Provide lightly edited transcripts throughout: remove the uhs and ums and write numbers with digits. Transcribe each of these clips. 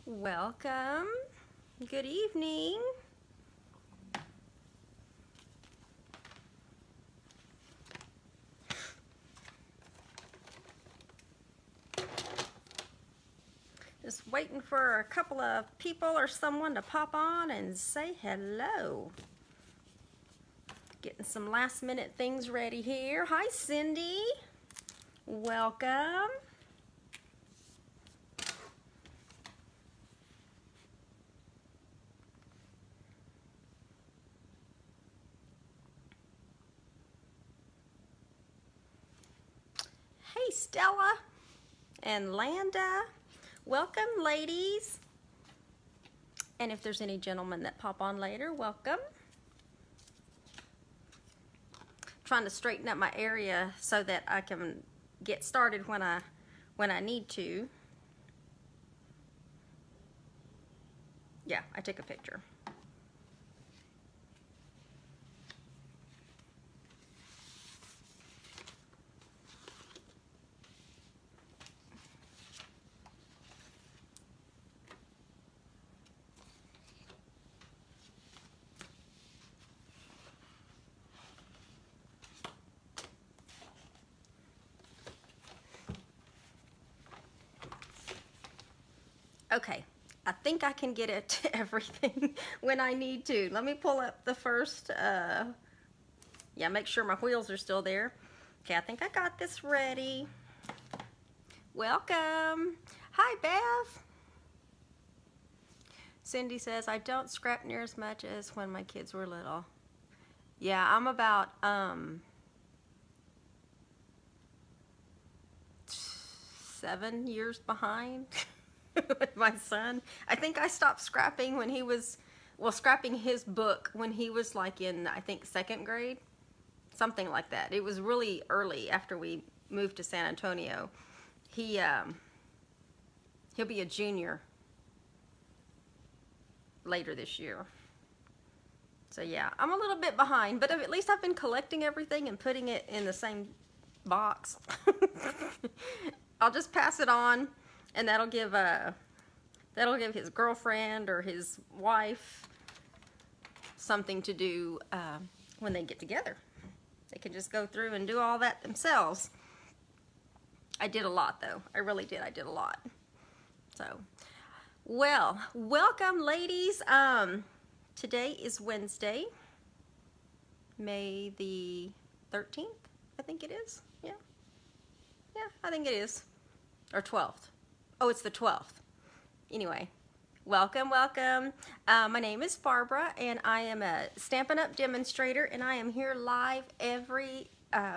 Welcome. Good evening. Just waiting for a couple of people or someone to pop on and say hello. Getting some last minute things ready here. Hi, Cindy. Welcome. Hey, Stella and Landa. Welcome, ladies. And if there's any gentlemen that pop on later, welcome. Trying to straighten up my area so that I can get started when I need to. Yeah, I took a picture. Okay, I think I can get it to everything when I need to. Let me pull up the first, yeah, make sure my wheels are still there. Okay, I think I got this ready. Welcome. Hi, Bev. Cindy says, I don't scrap near as much as when my kids were little. Yeah, I'm about 7 years behind. With my son. I think I stopped scrapping when he was, well, scrapping his book when he was like in, I think, 2nd grade. Something like that. It was really early after we moved to San Antonio. He'll be a junior later this year. So yeah, I'm a little bit behind, but at least I've been collecting everything and putting it in the same box. I'll just pass it on. And that'll give his girlfriend or his wife something to do when they get together. They can just go through and do all that themselves. I did a lot though. I really did. I did a lot. So, well, welcome, ladies. Today is Wednesday, May the 13th. I think it is. Yeah. Yeah, I think it is. Or 12th. Oh, it's the 12th. Anyway, welcome, welcome. My name is Barbara, and I am a Stampin' Up! Demonstrator, and I am here live every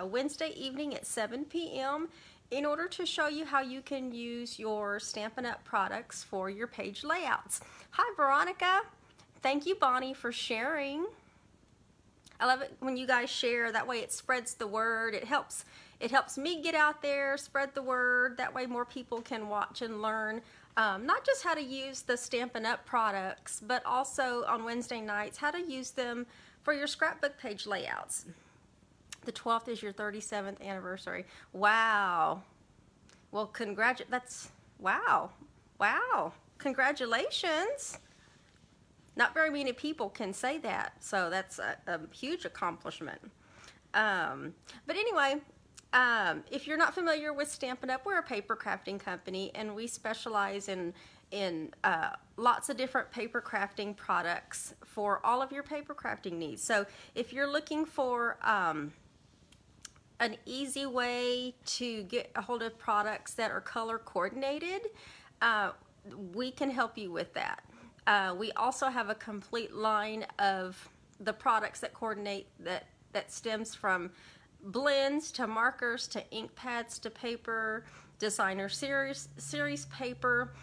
Wednesday evening at 7 p.m. in order to show you how you can use your Stampin' Up! Products for your page layouts. Hi, Veronica. Thank you, Bonnie, for sharing. I love it when you guys share. That way it spreads the word. It helps me get out there, spread the word. That way more people can watch and learn not just how to use the Stampin' Up! Products, but also on Wednesday nights, how to use them for your scrapbook page layouts. The 12th is your 37th anniversary. Wow. Well, wow. Wow. Congratulations. Not very many people can say that, so that's a huge accomplishment. But anyway, if you're not familiar with Stampin' Up!, we're a paper crafting company, and we specialize in lots of different paper crafting products for all of your paper crafting needs. So if you're looking for an easy way to get a hold of products that are color coordinated, we can help you with that. We also have a complete line of the products that coordinate, that stems from blends to markers to ink pads to paper, designer series paper,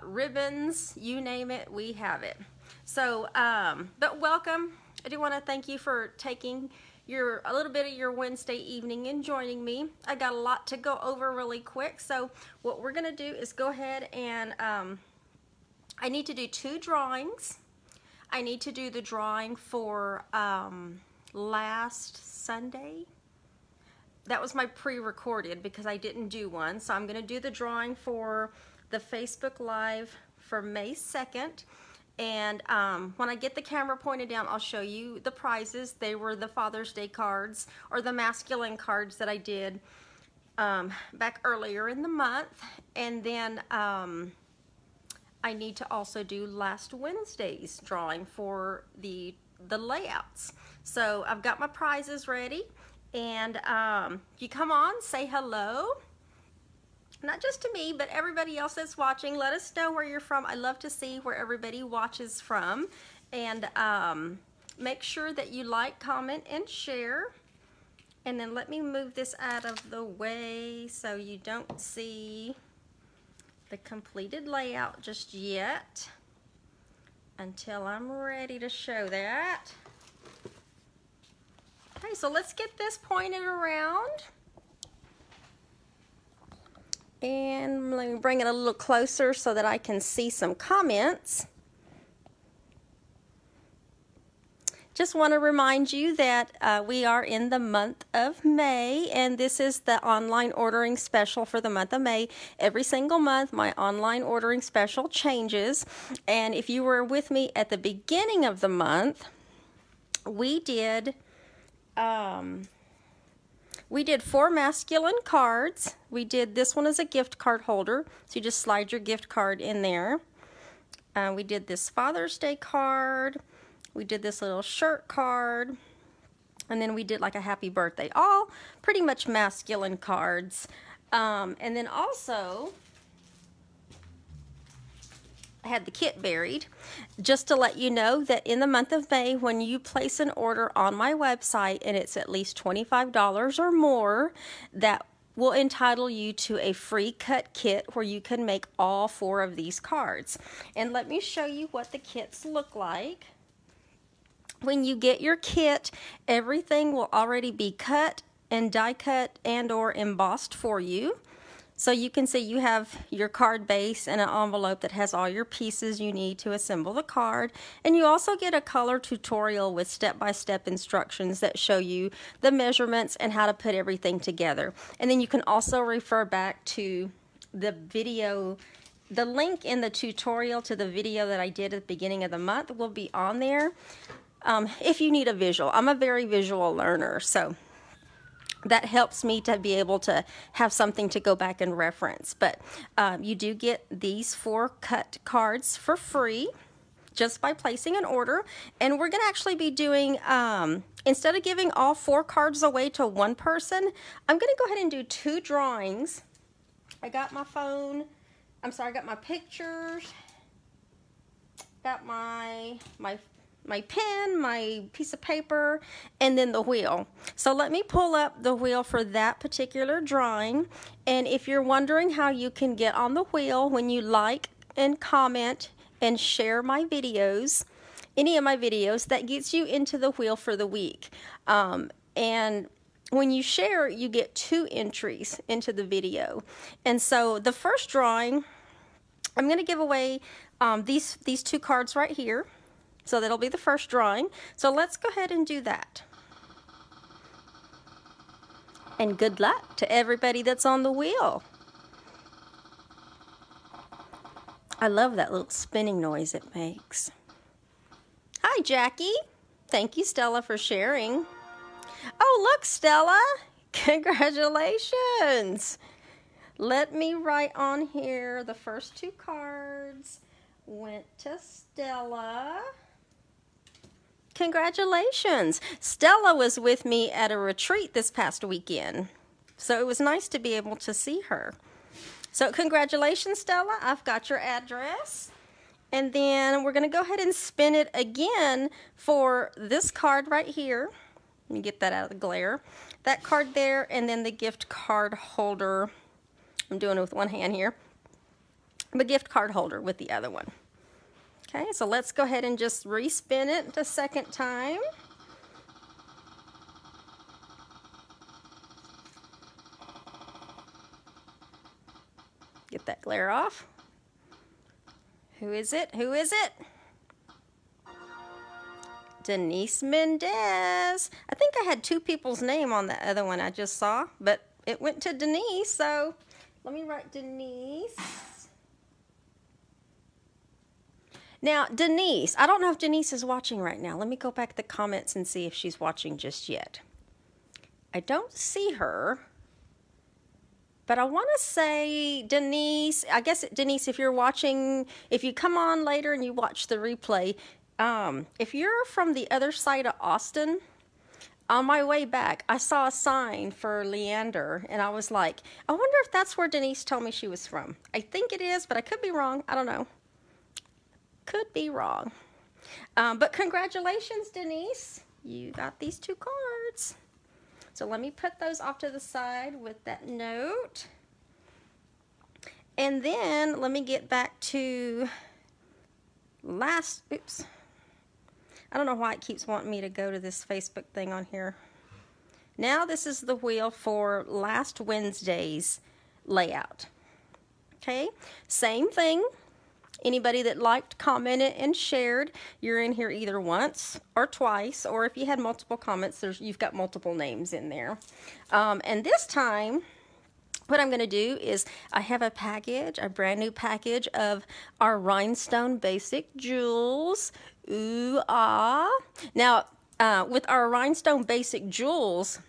ribbons, you name it, we have it. So, but welcome. I do want to thank you for taking a little bit of your Wednesday evening and joining me. I got a lot to go over really quick, so what we're going to do is go ahead and I need to do 2 drawings. I need to do the drawing for last Sunday. That was my pre-recorded because I didn't do one. So I'm going to do the drawing for the Facebook Live for May 2nd. And when I get the camera pointed down, I'll show you the prizes. They were the Father's Day cards, or the masculine cards that I did back earlier in the month. And then I need to also do last Wednesday's drawing for the layouts. So I've got my prizes ready, and you come on, say hello. Not just to me, but everybody else that's watching. Let us know where you're from. I love to see where everybody watches from. And make sure that you like, comment, and share. And then let me move this out of the way so you don't see the completed layout just yet, until I'm ready to show that. Okay, so let's get this pointed around. And let me bring it a little closer so that I can see some comments. Just want to remind you that we are in the month of May, and this is the online ordering special for the month of May. Every single month, my online ordering special changes. And if you were with me at the beginning of the month, we did 4 masculine cards. We did this one as a gift card holder, so you just slide your gift card in there. We did this Father's Day card. We did this little shirt card. And then we did like a happy birthday. All pretty much masculine cards. And then also, I had the kit buried. Just to let you know that in the month of May, when you place an order on my website and it's at least $25 or more, that will entitle you to a free cut kit where you can make all 4 of these cards. And let me show you what the kits look like. When you get your kit, everything will already be cut and die cut and or embossed for you. So you can see you have your card base and an envelope that has all your pieces you need to assemble the card. And you also get a color tutorial with step-by-step instructions that show you the measurements and how to put everything together. And then you can also refer back to the video. The link in the tutorial to the video that I did at the beginning of the month will be on there if you need a visual. I'm a very visual learner, so that helps me to be able to have something to go back and reference. But you do get these 4 cut cards for free just by placing an order. And we're going to actually be doing, instead of giving all 4 cards away to one person, I'm going to go ahead and do 2 drawings. I got my phone, I got my pictures, got my pen, my piece of paper, and then the wheel. So let me pull up the wheel for that particular drawing. And if you're wondering how you can get on the wheel when you like and comment and share my videos, any of my videos, that gets you into the wheel for the week. And when you share, you get 2 entries into the video. And so the first drawing, I'm going to give away these 2 cards right here. So that'll be the first drawing. So let's go ahead and do that. And good luck to everybody that's on the wheel. I love that little spinning noise it makes. Hi, Jackie. Thank you, Stella, for sharing. Oh, look, Stella. Congratulations. Let me write on here the first 2 cards went to Stella. Congratulations. Stella was with me at a retreat this past weekend, so it was nice to be able to see her. So congratulations, Stella. I've got your address. And then we're going to go ahead and spin it again for this card right here. Let me get that out of the glare. That card there, and then the gift card holder. I'm doing it with one hand here. The gift card holder with the other one. Okay, so let's go ahead and just respin it a second time. Get that glare off. Who is it? Who is it? Denise Mendez. I think I had 2 people's name on the other one I just saw, but it went to Denise, so let me write Denise. Now, Denise, I don't know if Denise is watching right now. Let me go back to the comments and see if she's watching just yet. I don't see her. But I want to say, Denise, I guess, Denise, if you're watching, if you come on later and you watch the replay, if you're from the other side of Austin, on my way back, I saw a sign for Leander, and I was like, I wonder if that's where Denise told me she was from. I think it is, but I could be wrong. I don't know. Could be wrong. But congratulations, Denise. You got these 2 cards. So let me put those off to the side with that note. And then let me get back to oops. I don't know why it keeps wanting me to go to this Facebook thing on here. Now this is the wheel for last Wednesday's layout. Okay, same thing. Anybody that liked, commented, and shared, you're in here either once or twice, or if you had multiple comments, you've got multiple names in there. And this time, what I'm going to do is I have a package, a brand new package of our Rhinestone Basic Jewels. Ooh, ah. Now, with our Rhinestone Basic Jewels,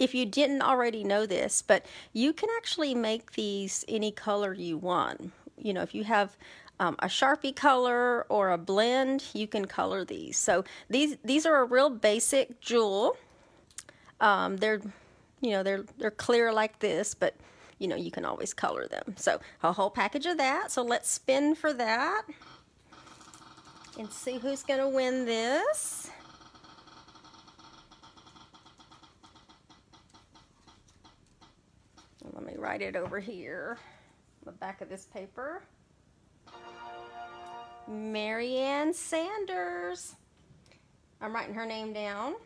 if you didn't already know this, but you can actually make these any color you want. You know, if you have a Sharpie color or a blend, you can color these. So these are a real basic jewel. They're clear like this, but you know, you can always color them. So a whole package of that. So let's spin for that and see who's going to win this. Let me write it over here. The back of this paper. Marianne Sanders. I'm writing her name down.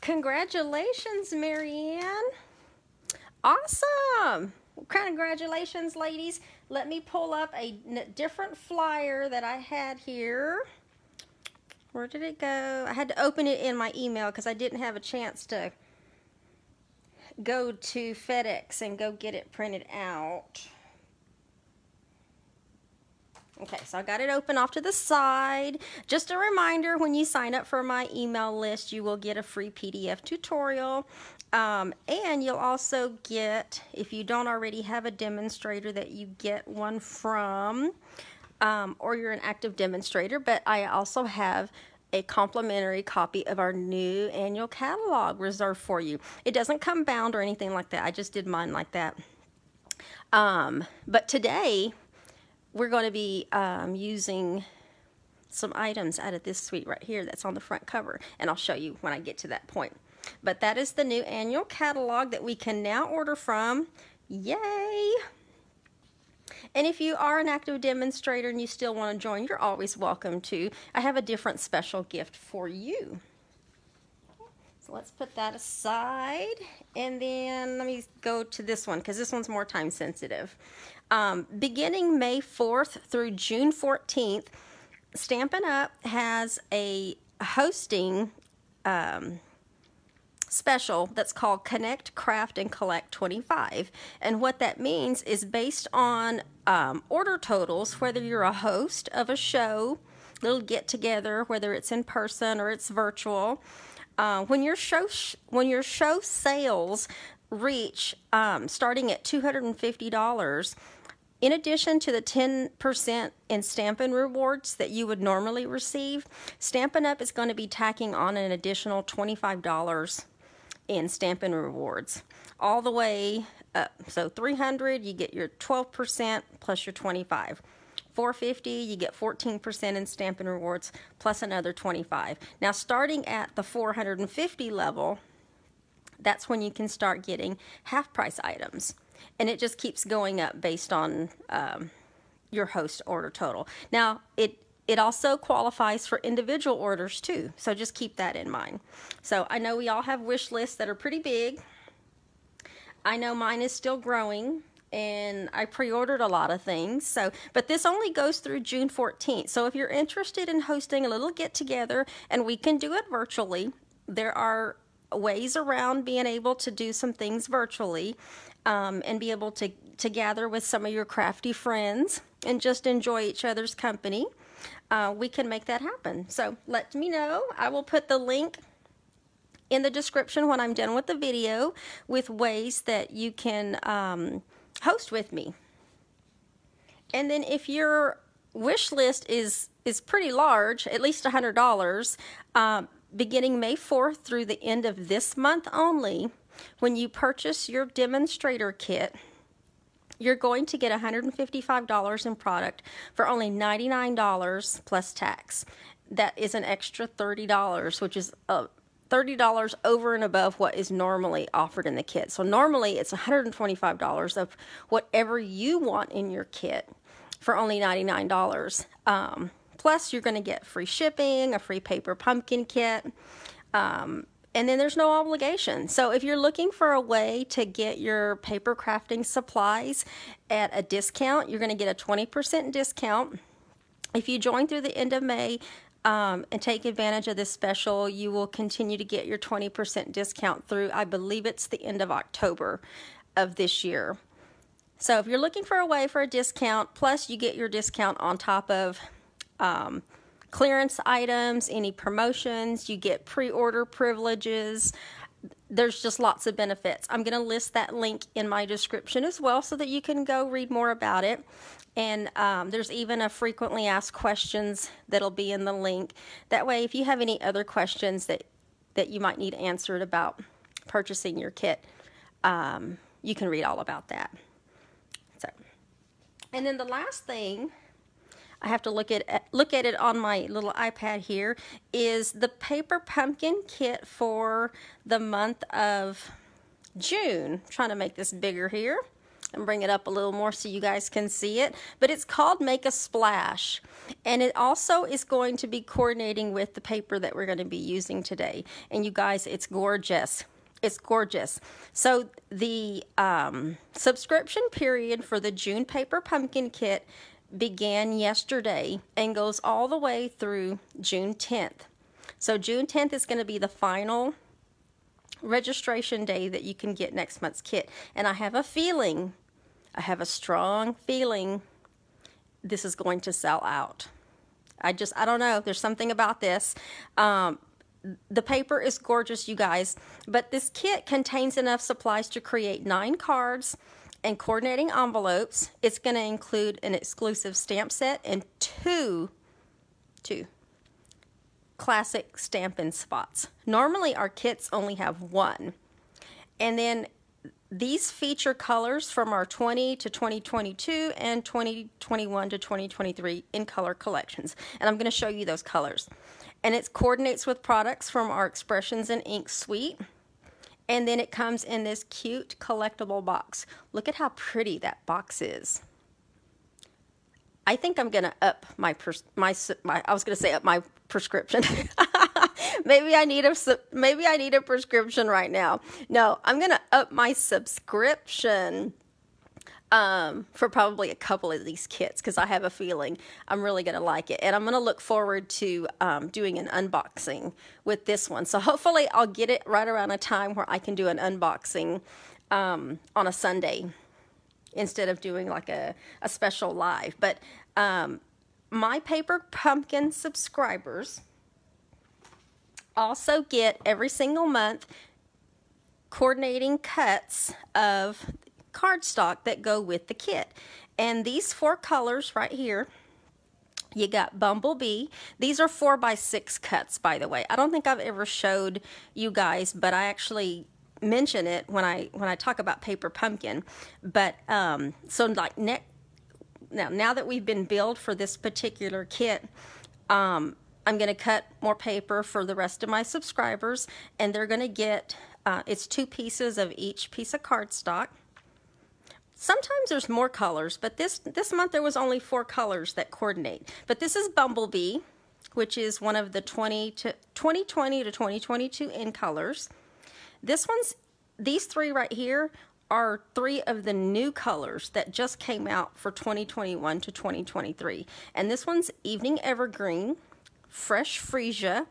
Congratulations, Marianne. Awesome. Well, congratulations, ladies. Let me pull up a different flyer that I had here. Where did it go? I had to open it in my email because I didn't have a chance to go to FedEx and go get it printed out. Okay, so I got it open off to the side. Just a reminder, when you sign up for my email list, you will get a free PDF tutorial. And you'll also get, if you don't already have a demonstrator that you get one from, or you're an active demonstrator, but I also have a complimentary copy of our new annual catalog reserved for you. It doesn't come bound or anything like that. I just did mine like that. But today we're going to be using some items out of this suite right here that's on the front cover, and I'll show you when I get to that point. But that is the new annual catalog that we can now order from. Yay! And if you are an active demonstrator and you still want to join, you're always welcome to. I have a different special gift for you. So let's put that aside. And then let me go to this one because this one's more time sensitive. Beginning May 4th through June 14th, Stampin' Up! Has a hosting special that's called Connect, Craft, and Collect 25. And what that means is based on order totals, whether you're a host of a show, little get-together, whether it's in person or it's virtual, when your show sales reach starting at $250, in addition to the 10% in Stampin' Rewards that you would normally receive, Stampin' Up! Is going to be tacking on an additional $25 in Stampin' Rewards, all the way up. So $300, you get your 12% plus your 25. $450, you get 14% in Stampin' Rewards plus another 25. Now, starting at the $450 level, that's when you can start getting half-price items. And it just keeps going up based on your host order total. Now, it also qualifies for individual orders too, so just keep that in mind. So I know we all have wish lists that are pretty big. I know mine is still growing, and I pre-ordered a lot of things. So, but this only goes through June 14th. So if you're interested in hosting a little get-together, and we can do it virtually, there are ways around being able to do some things virtually, and be able to gather with some of your crafty friends and just enjoy each other's company, we can make that happen. So let me know. I will put the link in the description when I'm done with the video with ways that you can host with me. And then if your wish list is pretty large, at least $100, beginning May 4th through the end of this month only, when you purchase your demonstrator kit, you're going to get $155 in product for only $99 plus tax. That is an extra $30, which is $30 over and above what is normally offered in the kit. So normally it's $125 of whatever you want in your kit for only $99. Plus you're going to get free shipping, a free paper pumpkin kit, and then there's no obligation. So if you're looking for a way to get your paper crafting supplies at a discount, you're going to get a 20% discount. If you join through the end of May and take advantage of this special, you will continue to get your 20% discount through, I believe it's the end of October of this year. So if you're looking for a way for a discount, plus you get your discount on top of clearance items, any promotions, you get pre-order privileges. There's just lots of benefits. I'm going to list that link in my description as well so that you can go read more about it. And there's even a frequently asked questions that'll be in the link. That way, if you have any other questions that you might need answered about purchasing your kit, you can read all about that. So, and then the last thing, I have to look at it on my little iPad here, is the paper pumpkin kit for the month of June. I'm trying to make this bigger here and bring it up a little more so you guys can see it. But it's called Make a Splash, and it also is going to be coordinating with the paper that we're going to be using today. And you guys, it's gorgeous. It's gorgeous. So the subscription period for the June paper pumpkin kit began yesterday and goes all the way through June 10th. So June 10th is going to be the final registration day that you can get next month's kit. And I have a feeling, I have a strong feeling this is going to sell out. I don't know. There's something about this. The paper is gorgeous, you guys, but this kit contains enough supplies to create 9 cards and coordinating envelopes. It's going to include an exclusive stamp set and two classic Stampin' Spots. Normally our kits only have 1. And then these feature colors from our 20 to 2022 and 2021 to 2023 in color collections. And I'm going to show you those colors. And it coordinates with products from our Expressions in Ink suite. And then it comes in this cute collectible box. Look at how pretty that box is. I think I'm gonna up my prescription. maybe I need a prescription right now. No, I'm gonna up my subscription for probably a couple of these kits because I have a feeling I'm really gonna like it, and I'm gonna look forward to doing an unboxing with this one. So hopefully I'll get it right around a time where I can do an unboxing on a Sunday instead of doing like a special live. But my Paper Pumpkin subscribers also get every single month coordinating cuts of cardstock that go with the kit. And these 4 colors right here, you got Bumblebee. These are 4x6 cuts, by the way. I don't think I've ever showed you guys, but I actually mention it when I talk about Paper Pumpkin. But so like now that we've been billed for this particular kit, I'm going to cut more paper for the rest of my subscribers, and they're going to get it's 2 pieces of each piece of cardstock. Sometimes there's more colors, but this month there was only 4 colors that coordinate. But this is Bumblebee, which is one of the 2020 to 2022 in colors. These 3 right here are 3 of the new colors that just came out for 2021 to 2023. And this one's Evening Evergreen, Fresh Freesia,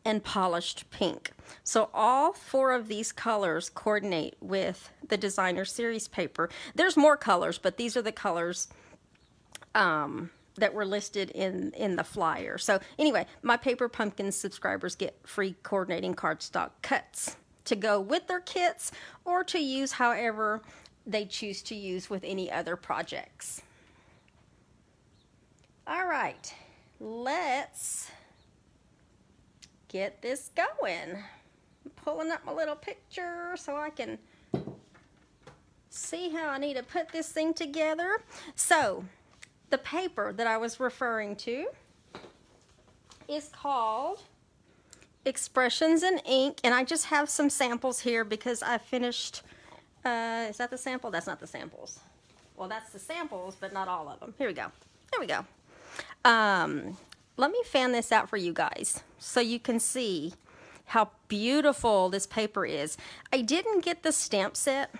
and polished pink. So all 4 of these colors coordinate with the designer series paper. There's more colors, but these are the colors that were listed in the flyer. So anyway, my Paper Pumpkins subscribers get free coordinating cardstock cuts to go with their kits or to use however they choose to use with any other projects. All right, let's get this going. I'm pulling up my little picture so I can see how I need to put this thing together. So the paper that I was referring to is called Expressions in Ink, and I just have some samples here because I finished, is that the sample? That's not the samples. Well, that's the samples, but not all of them. Here we go. There we go. Let me fan this out for you guys so you can see how beautiful this paper is. I didn't get the stamp set,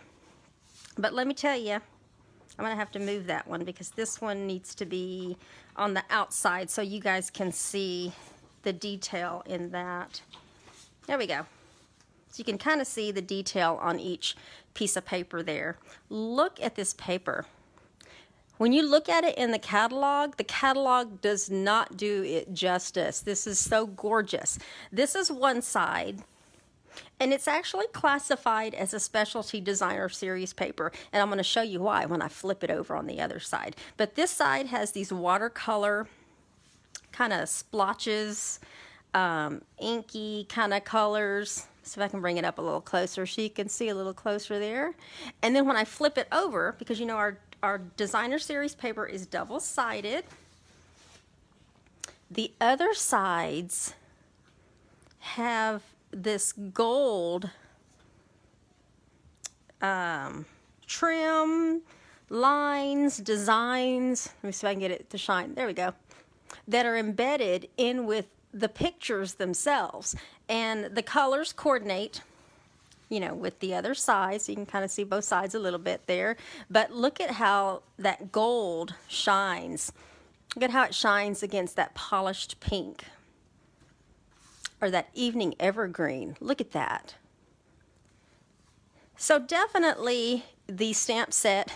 but let me tell you, I'm gonna have to move that one because this one needs to be on the outside so you guys can see the detail in that. There we go. So you can kind of see the detail on each piece of paper there. Look at this paper. When you look at it in the catalog does not do it justice. This is so gorgeous. This is one side, and it's actually classified as a specialty designer series paper, and I'm going to show you why when I flip it over on the other side. But this side has these watercolor kind of splotches, inky kind of colors. So if I can bring it up a little closer so you can see a little closer there. And then when I flip it over, because you know our designer series paper is double-sided, the other sides have this gold trim, lines, designs. Let me see if I can get it to shine. There we go. That are embedded in with the pictures themselves. And the colors coordinate, you know, with the other side, so you can kind of see both sides a little bit there. But look at how that gold shines. Look at how it shines against that polished pink, or that evening evergreen. Look at that. So definitely the stamp set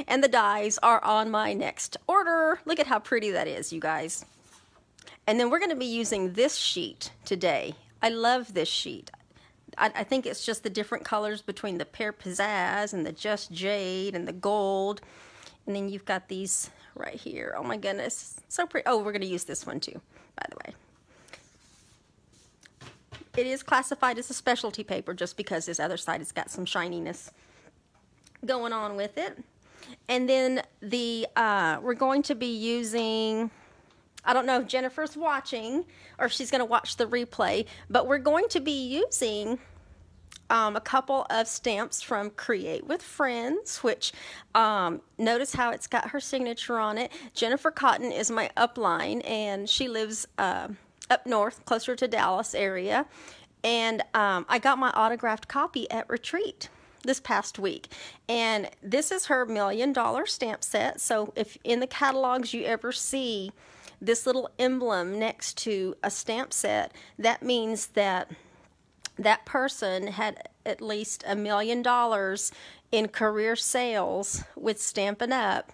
and the dies are on my next order. Look at how pretty that is, you guys. And then we're going to be using this sheet today. I love this sheet. I think it's just the different colors between the Pear Pizzazz and the Just Jade and the gold. And then you've got these right here. Oh my goodness, so pretty. Oh, we're going to use this one too, by the way. It is classified as a specialty paper just because this other side has got some shininess going on with it. And then the we're going to be using, I don't know if Jennifer's watching or if she's going to watch the replay, but we're going to be using a couple of stamps from Create with Friends, which notice how it's got her signature on it. Jennifer Cotton is my upline, and she lives up north, closer to Dallas area. And I got my autographed copy at Retreat this past week, and this is her $1 million stamp set. So if in the catalogs you ever see this little emblem next to a stamp set, that means that that person had at least $1 million in career sales with Stampin' Up.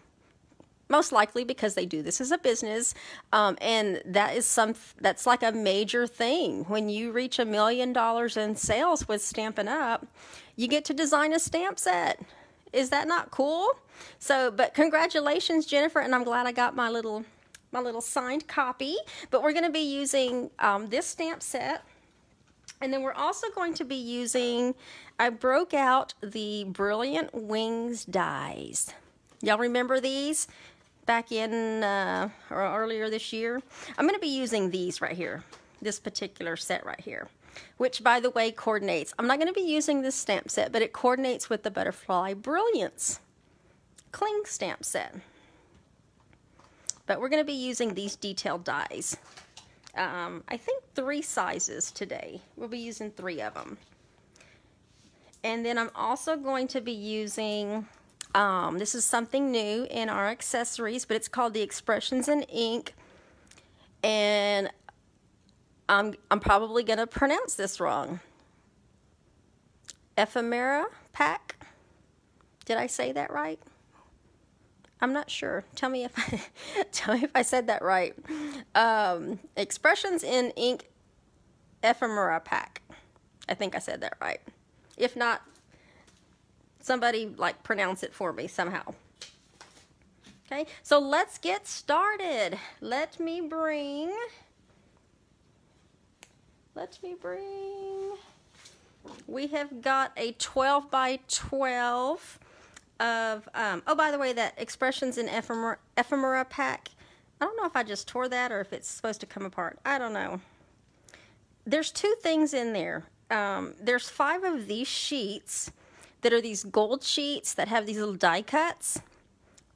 Most likely because they do this as a business, and that's like a major thing. When you reach $1 million in sales with Stampin' Up, you get to design a stamp set. Is that not cool? So, but congratulations, Jennifer, and I'm glad I got my little signed copy. But we're going to be using this stamp set, and then we're also going to be using, I broke out the Brilliant Wings dies. Y'all remember these? Back in or earlier this year. I'm going to be using these right here, this particular set right here, which by the way coordinates. I'm not going to be using this stamp set, but it coordinates with the Butterfly Brilliance Cling stamp set. But we're going to be using these detailed dies. I think 3 sizes today. We'll be using 3 of them. And then I'm also going to be using, this is something new in our accessories, but it's called the Expressions in Ink. And I'm probably going to pronounce this wrong. Ephemera pack. Did I say that right? I'm not sure. Tell me if I said that right. Expressions in Ink Ephemera pack. I think I said that right. If not, somebody like pronounce it for me somehow. Okay, so let's get started. Let me bring. We have got a 12 by 12 of, oh, by the way, that Expressions in Ephemera pack, I don't know if I just tore that or if it's supposed to come apart. I don't know. There's two things in there. There's 5 of these sheets that are these gold sheets that have these little die cuts,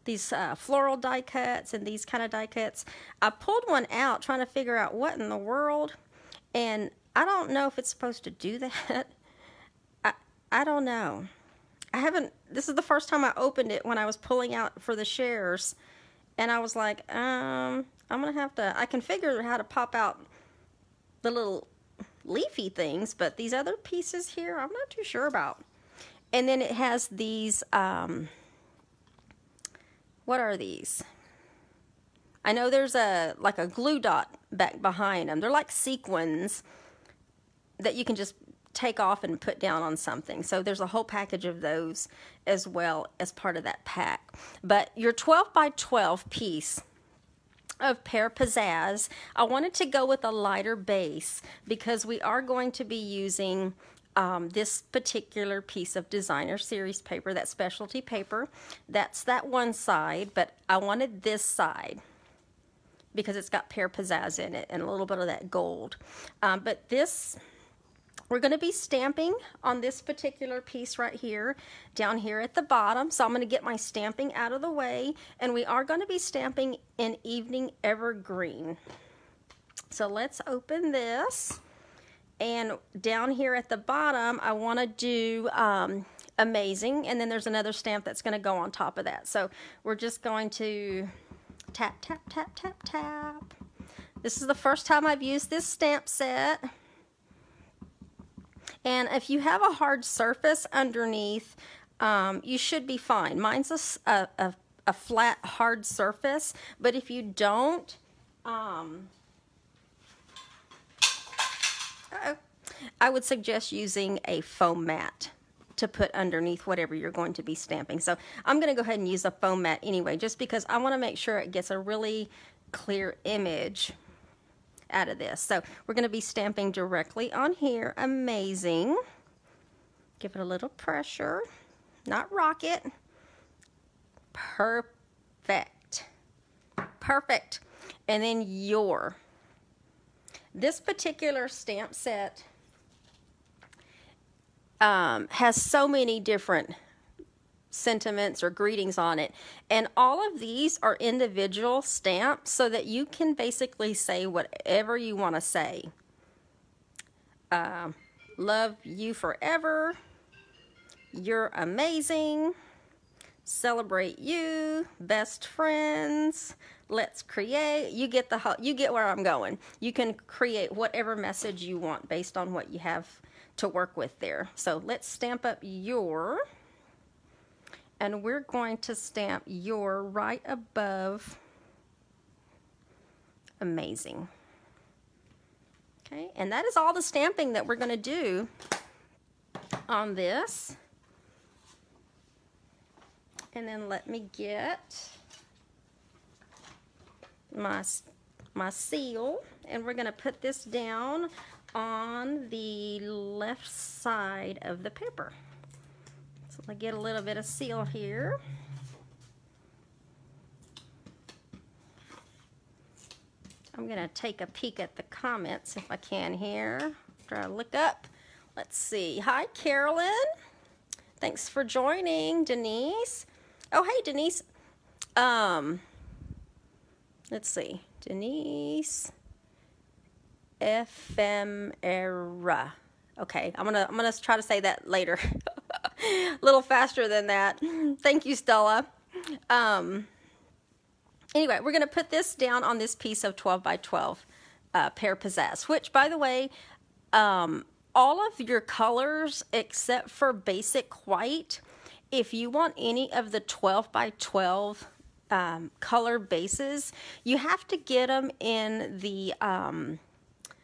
these floral die cuts and these kind of die cuts. I pulled one out trying to figure out what in the world, and I don't know if it's supposed to do that. I don't know. I haven't, this is the first time I opened it when I was pulling out for the shares, and I was like, I'm gonna have to, I can figure out how to pop out the little leafy things, but these other pieces here, I'm not too sure about. And then it has these, what are these? I know there's like a glue dot back behind them. They're like sequins that you can just take off and put down on something. So there's a whole package of those as well as part of that pack. But your 12 by 12 piece of Pear Pizzazz, I wanted to go with a lighter base because we are going to be using this particular piece of designer series paper, that specialty paper. That's that one side, but I wanted this side because it's got Pear Pizzazz in it and a little bit of that gold. But this, we're going to be stamping on this particular piece right here, down here at the bottom. So I'm going to get my stamping out of the way, and we are going to be stamping in Evening Evergreen. So let's open this. And down here at the bottom, I want to do Amazing, and then there's another stamp that's going to go on top of that. So we're just going to tap, tap, tap, tap, tap. This is the first time I've used this stamp set. And if you have a hard surface underneath, you should be fine. Mine's a flat, hard surface, but if you don't, I would suggest using a foam mat to put underneath whatever you're going to be stamping. So I'm going to go ahead and use a foam mat anyway, just because I want to make sure it gets a really clear image out of this. So we're going to be stamping directly on here. Amazing. Give it a little pressure, not rock it. Perfect. Perfect. And then this particular stamp set has so many different sentiments or greetings on it, and all of these are individual stamps so that you can basically say whatever you want to say. Love you forever, you're amazing, celebrate you, best friends, let's create. You get where I'm going. You can create whatever message you want based on what you have to work with there. So let's stamp up your, and we're going to stamp your right above Amazing. Okay, and that is all the stamping that we're going to do on this. And then let me get my seal, and we're going to put this down on the left side of the paper. So I get a little bit of seal here. I'm going to take a peek at the comments if I can here. Try to look up. Let's see. Hi, Carolyn. Thanks for joining, Denise. Oh, hey, Denise. Let's see. Denise Ephemera. Okay, I'm gonna try to say that later. A little faster than that. Thank you, Stella. Anyway, we're gonna put this down on this piece of 12 by 12 Pear Pizzazz, which, by the way, all of your colors except for basic white, if you want any of the 12 by 12 color bases, you have to get them in the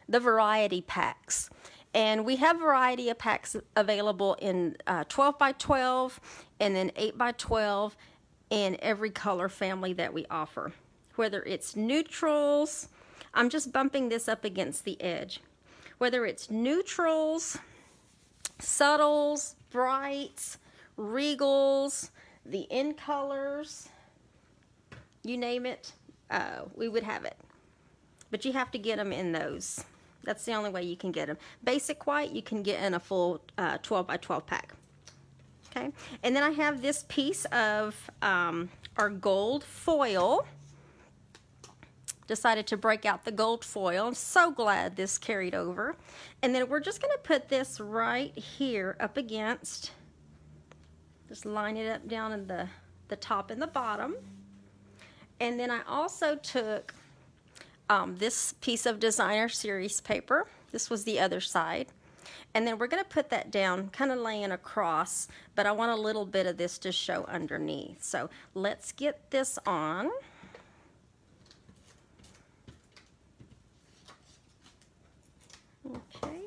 variety packs. And we have variety of packs available in 12 by 12 and then 8 by 12 in every color family that we offer. Whether it's neutrals, I'm just bumping this up against the edge. Whether it's neutrals, subtles, brights, regals, the in colors, you name it, we would have it. But you have to get them in those. That's the only way you can get them. Basic white you can get in a full 12 by 12 pack. Okay, and then I have this piece of our gold foil. Decided to break out the gold foil. I'm so glad this carried over. And then we're just going to put this right here up against, just line it up down in the top and the bottom. And then I also took this piece of designer series paper. This was the other side. And then we're going to put that down, kind of laying across, but I want a little bit of this to show underneath. So let's get this on. Okay,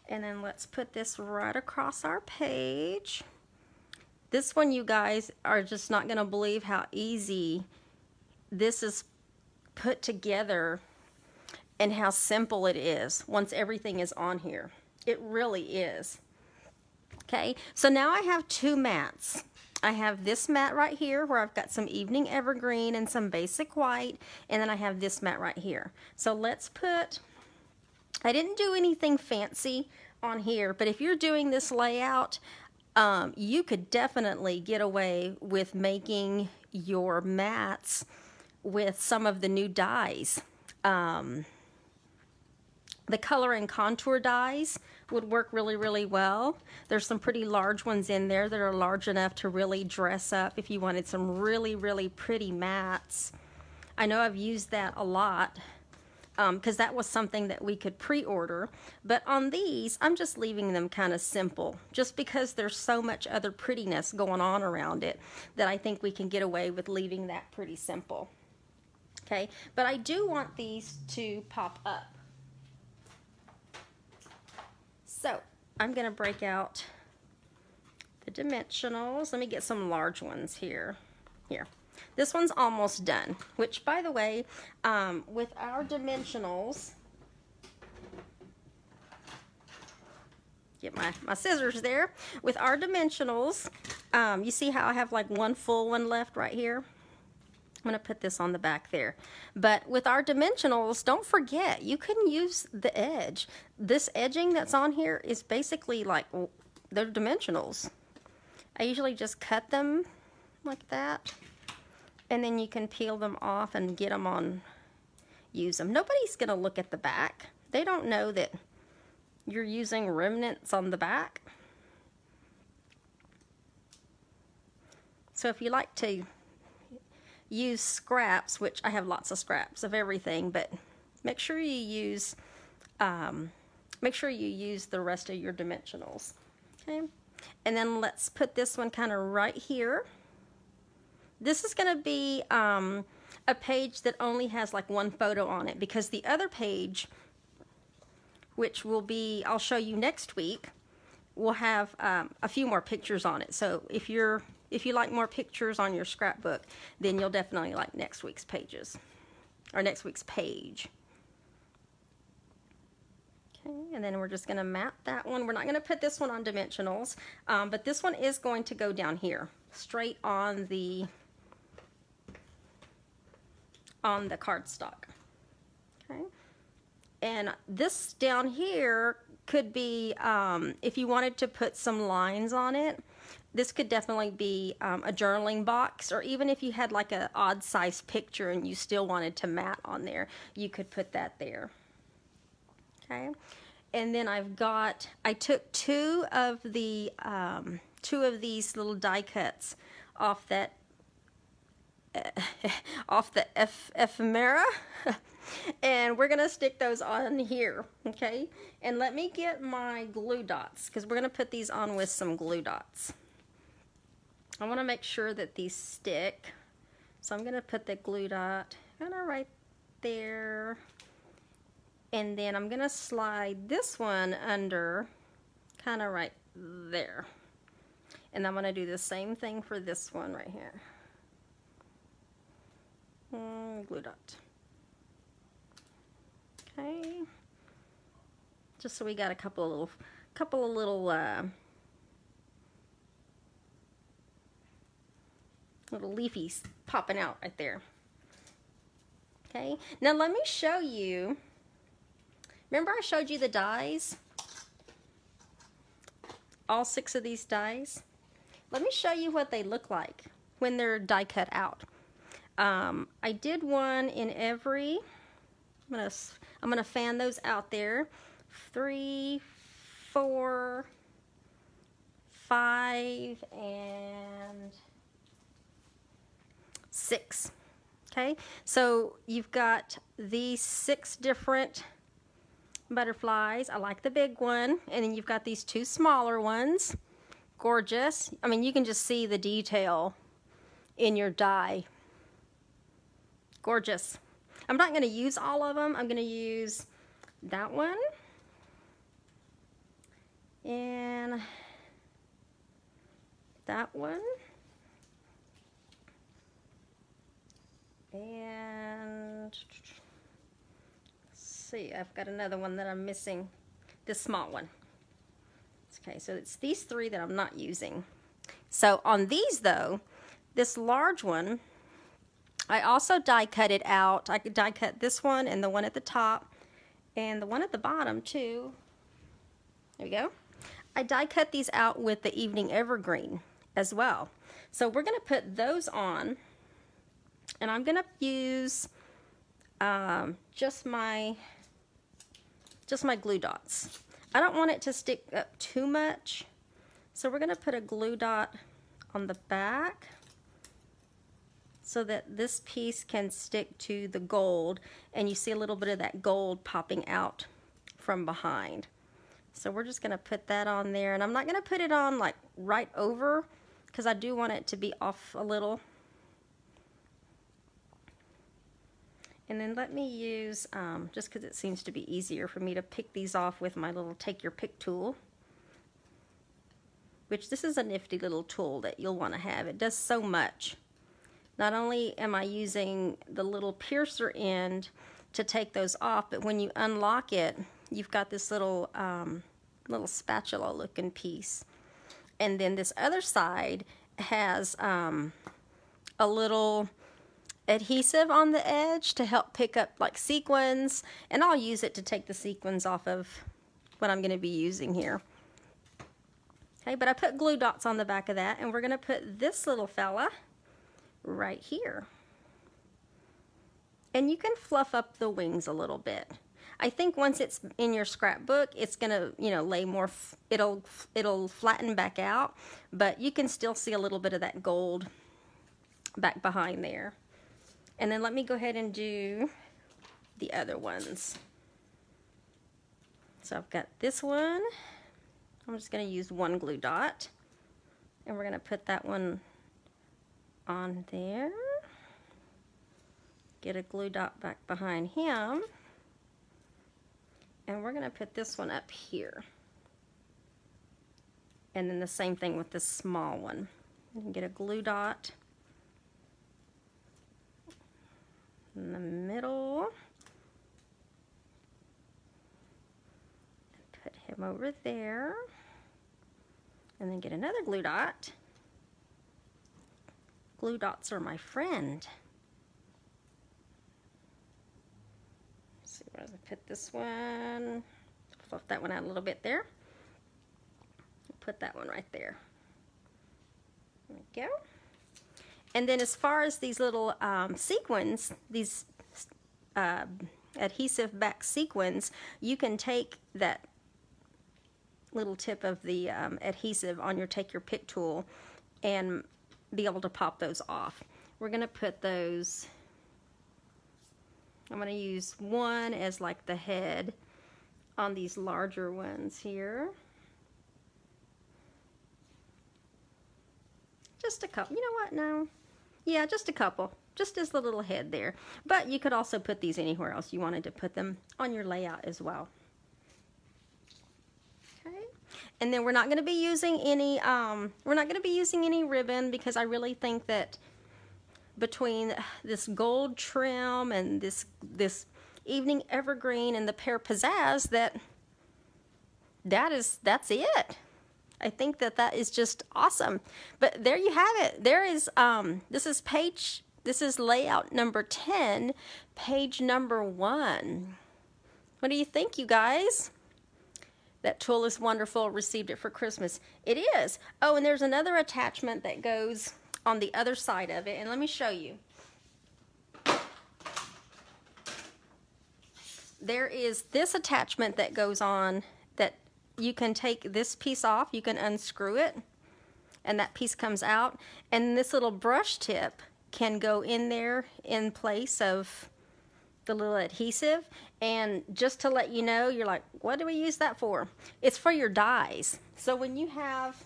and then let's put this right across our page. This one, you guys are just not going to believe how easy this is put together and how simple it is once everything is on here. It really is. Okay, so now I have two mats. I have this mat right here where I've got some evening evergreen and some basic white, and then I have this mat right here. So let's put, I didn't do anything fancy on here, but if you're doing this layout, you could definitely get away with making your mats with some of the new dyes. The color and contour dyes would work really, really well. There's some pretty large ones in there that are large enough to really dress up if you wanted some really, really pretty mats. I know I've used that a lot because that was something that we could pre-order. But on these, I'm just leaving them kind of simple just because there's so much other prettiness going on around it that I think we can get away with leaving that pretty simple. Okay, but I do want these to pop up. So I'm going to break out the dimensionals. Let me get some large ones here. Here. This one's almost done, which, by the way, with our dimensionals, get my scissors there. With our dimensionals, you see how I have like one full one left right here? I'm going to put this on the back there. But with our dimensionals, don't forget, you can use the edge. This edging that's on here is basically like, they're dimensionals. I usually just cut them like that. And then you can peel them off and get them on, use them. Nobody's going to look at the back. They don't know that you're using remnants on the back. So if you like to use scraps, which I have lots of scraps of everything, but make sure you use the rest of your dimensionals. Okay, and then let's put this one kind of right here. This is going to be a page that only has like one photo on it, because the other page, which will be, I'll show you next week, will have a few more pictures on it. So if you like more pictures on your scrapbook, then you'll definitely like next week's pages, or next week's page. Okay, and then we're just going to mat that one. We're not going to put this one on dimensionals, but this one is going to go down here, straight on the cardstock. Okay, and this down here could be, if you wanted to put some lines on it, this could definitely be a journaling box, or even if you had like an odd size picture and you still wanted to mat on there, you could put that there. Okay, and then I took two of these little die cuts off that off the ephemera. And we're gonna stick those on here, okay? And let me get my glue dots, because we're gonna put these on with some glue dots. I wanna make sure that these stick. So I'm gonna put the glue dot kind of right there. And then I'm gonna slide this one under kind of right there. And I'm gonna do the same thing for this one right here. Glue dot. Okay. Just so we got a couple of little leafies popping out right there. Okay. Now let me show you. Remember I showed you the dies? All 6 of these dies. Let me show you what they look like when they're die cut out. I did one in every, I'm gonna fan those out there. 3, 4, 5, and 6. Okay, so you've got these 6 different butterflies. I like the big one, and then you've got these 2 smaller ones. Gorgeous. I mean, you can just see the detail in your die. Gorgeous. I'm not going to use all of them. I'm going to use that one and that one and let's see, I've got another one that I'm missing, this small one. Okay, so it's these 3 that I'm not using. So on these though, this large one, I also die cut it out. I could die cut this one and the one at the top and the one at the bottom too. There we go. I die cut these out with the Evening Evergreen as well. So we're going to put those on, and I'm going to use just my glue dots. I don't want it to stick up too much, so we're going to put a glue dot on the back so that this piece can stick to the gold, and you see a little bit of that gold popping out from behind. So we're just going to put that on there, and I'm not going to put it on like right over because I do want it to be off a little. And then let me use, just because it seems to be easier for me to pick these off with my little take your pick tool, which this is a nifty little tool that you'll want to have. It does so much. Not only am I using the little piercer end to take those off, but when you unlock it, you've got this little little spatula looking piece. And then this other side has a little adhesive on the edge to help pick up like sequins, and I'll use it to take the sequins off of what I'm going to be using here. Okay, but I put glue dots on the back of that, and we're going to put this little fella right here. And you can fluff up the wings a little bit. I think once it's in your scrapbook, it's gonna, you know, lay more, it'll flatten back out, but you can still see a little bit of that gold back behind there. And then let me go ahead and do the other ones. So I've got this one. I'm just gonna use one glue dot, and we're gonna put that one on there. Get a glue dot back behind him. And we're going to put this one up here. And then the same thing with this small one. And get a glue dot in the middle. And put him over there. And then get another glue dot. Glue dots are my friend. Where does I put this one? Fluff that one out a little bit there. Put that one right there. There we go. And then as far as these little sequins, these adhesive back sequins, you can take that little tip of the adhesive on your take your pick tool and be able to pop those off. we're going to put those, I'm going to use one as like the head on these larger ones here. Just a couple. You know what? No. Yeah, just a couple. Just as the little head there. But you could also put these anywhere else you wanted to put them on your layout as well. Okay. And then we're not going to be using any ribbon, because I really think that between this gold trim and this evening evergreen and the pear pizzazz, that's it. I think that is just awesome. But there you have it. There is this is layout number 10, page number 1. What do you think, you guys? That tulle is wonderful. Received it for Christmas. It is. Oh, and there's another attachment that goes on the other side of it, and let me show you. There is this attachment that goes on that you can take this piece off, you can unscrew it, and that piece comes out, and this little brush tip can go in there in place of the little adhesive. And just to let you know, you're like, what do we use that for? It's for your dies. So when you have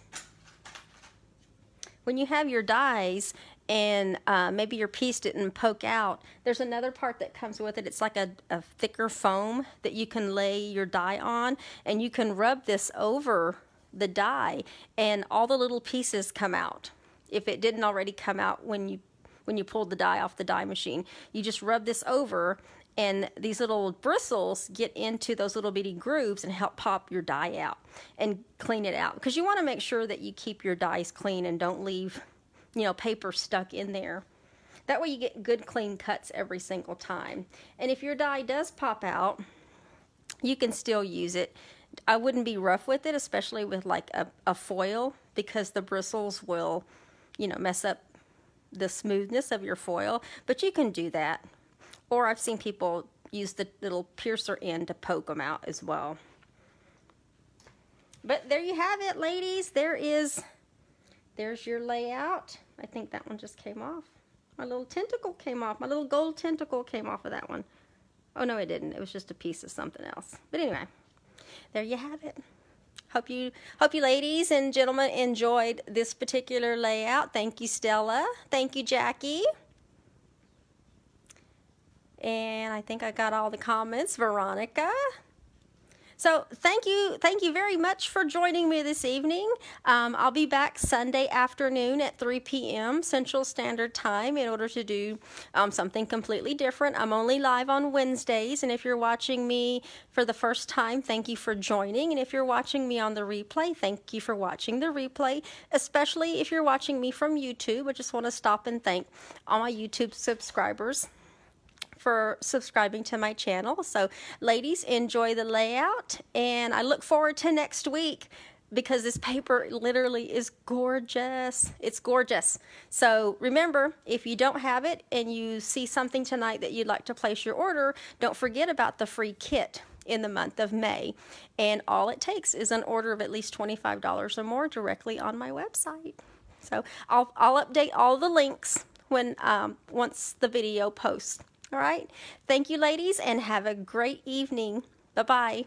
your dies and maybe your piece didn't poke out, there's another part that comes with it. It's like a thicker foam that you can lay your die on, and you can rub this over the die and all the little pieces come out. If it didn't already come out when you pulled the die off the die machine, you just rub this over, and these little bristles get into those little bitty grooves and help pop your die out and clean it out, because you want to make sure that you keep your dies clean and don't leave, you know, paper stuck in there. That way you get good clean cuts every single time. And if your die does pop out, you can still use it. I wouldn't be rough with it, especially with like a foil, because the bristles will, you know, mess up the smoothness of your foil, but you can do that. Or I've seen people use the little piercer end to poke them out as well. But there you have it, ladies. There's your layout. I think that one just came off. My little tentacle came off. My little gold tentacle came off of that one. Oh no, it didn't. It was just a piece of something else. But anyway, there you have it. Hope you ladies and gentlemen enjoyed this particular layout. Thank you, Stella. Thank you, Jackie. And I think I got all the comments. Veronica. So thank you very much for joining me this evening. I'll be back Sunday afternoon at 3 p.m. Central Standard Time in order to do something completely different. I'm only live on Wednesdays, and if you're watching me for the first time, thank you for joining. And if you're watching me on the replay, thank you for watching the replay, especially if you're watching me from YouTube. I just want to stop and thank all my YouTube subscribers for subscribing to my channel. So ladies, enjoy the layout, and I look forward to next week, because this paper literally is gorgeous. It's gorgeous. So remember, if you don't have it and you see something tonight that you'd like to place your order, don't forget about the free kit in the month of May. And all it takes is an order of at least $25 or more directly on my website. So I'll update all the links when once the video posts. All right. Thank you, ladies, and have a great evening. Bye-bye.